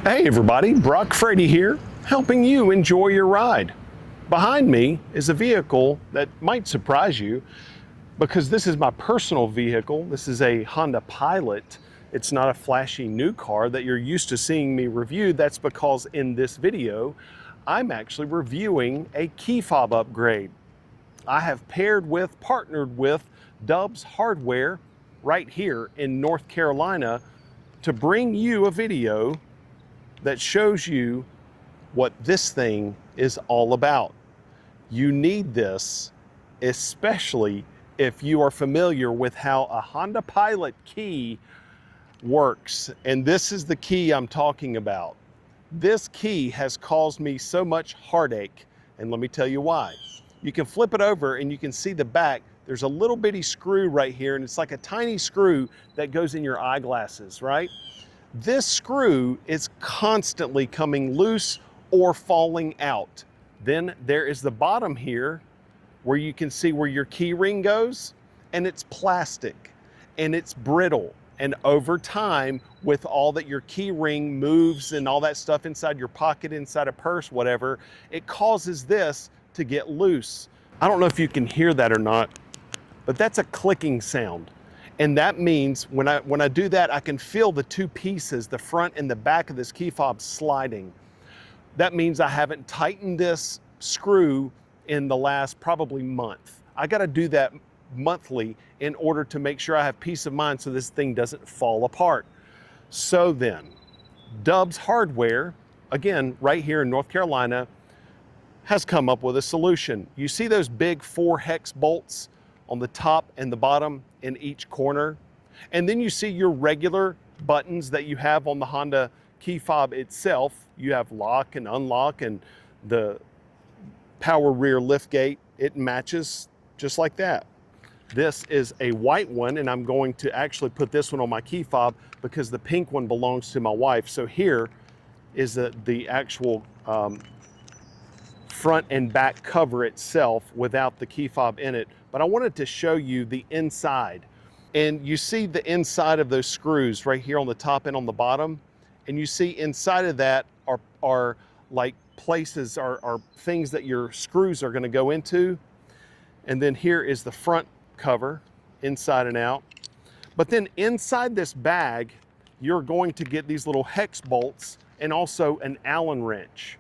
Hey everybody, Brock Frady here, helping you enjoy your ride. Behind me is a vehicle that might surprise you because this is my personal vehicle. This is a Honda Pilot. It's not a flashy new car that you're used to seeing me review. That's because in this video, I'm actually reviewing a key fob upgrade. I have partnered with Dubs Hardware right here in North Carolina to bring you a video that shows you what this thing is all about. You need this, especially if you are familiar with how a Honda Pilot key works. And this is the key I'm talking about. This key has caused me so much heartache, and let me tell you why. You can flip it over and you can see the back. There's a little bitty screw right here, and it's like a tiny screw that goes in your eyeglasses, right? This screw is constantly coming loose or falling out. Then there is the bottom here where you can see where your key ring goes, and it's plastic and it's brittle. And over time, with all that your key ring moves and all that stuff inside your pocket, inside a purse, whatever, it causes this to get loose. I don't know if you can hear that or not, but that's a clicking sound. And that means when I do that, I can feel the two pieces, the front and the back of this key fob sliding. That means I haven't tightened this screw in the last probably month. I gotta do that monthly in order to make sure I have peace of mind so this thing doesn't fall apart. So then, Dubs Hardware, again, right here in North Carolina, has come up with a solution. You see those big 4 hex bolts on the top and the bottom in each corner? And then you see your regular buttons that you have on the Honda key fob itself. You have lock and unlock and the power rear lift gate. It matches just like that. This is a white one, and I'm going to actually put this one on my key fob because the pink one belongs to my wife. So here is the actual front and back cover itself without the key fob in it. But I wanted to show you the inside. And you see the inside of those screws right here on the top and on the bottom. And you see inside of that are like places, are things that your screws are gonna go into. And then here is the front cover, inside and out. But then inside this bag, you're going to get these little hex bolts and also an Allen wrench.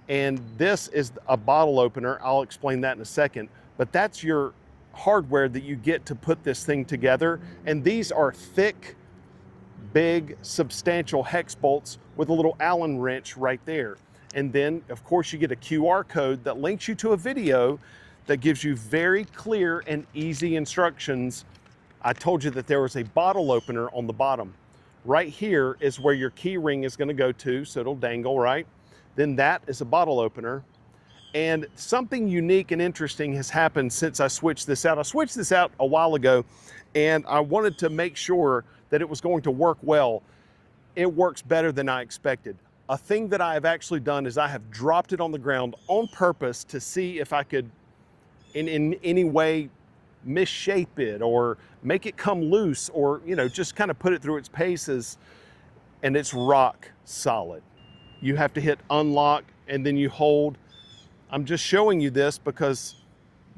And this is a bottle opener. I'll explain that in a second. But that's your hardware that you get to put this thing together. And these are thick, big, substantial hex bolts with a little Allen wrench right there. And then, of course, you get a QR code that links you to a video that gives you very clear and easy instructions. I told you that there was a bottle opener on the bottom. Right here is where your key ring is going to go to, so it'll dangle, right? Then that is a bottle opener. And something unique and interesting has happened since I switched this out. I switched this out a while ago, and I wanted to make sure that it was going to work well. It works better than I expected. A thing that I have actually done is I have dropped it on the ground on purpose to see if I could in any way misshape it or make it come loose, or just kind of put it through its paces, and it's rock solid. You have to hit unlock and then you hold. I'm just showing you this because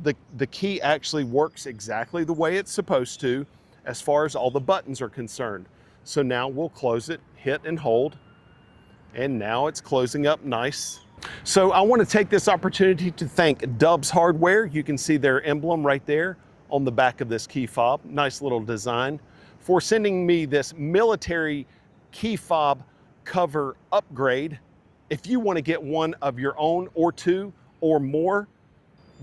the key actually works exactly the way it's supposed to as far as all the buttons are concerned. So now we'll close it, hit and hold, and now it's closing up nice. So I want to take this opportunity to thank Dubs Hardware. You can see their emblem right there on the back of this key fob. Nice little design. For sending me this military key fob cover upgrade. If you want to get one of your own or two or more,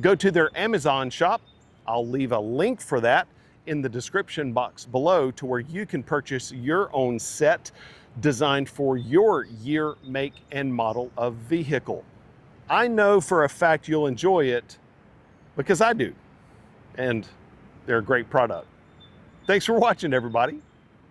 go to their Amazon shop. I'll leave a link for that in the description box below to where you can purchase your own set designed for your year, make, and model of vehicle. I know for a fact you'll enjoy it because I do, and they're a great product. Thanks for watching, everybody.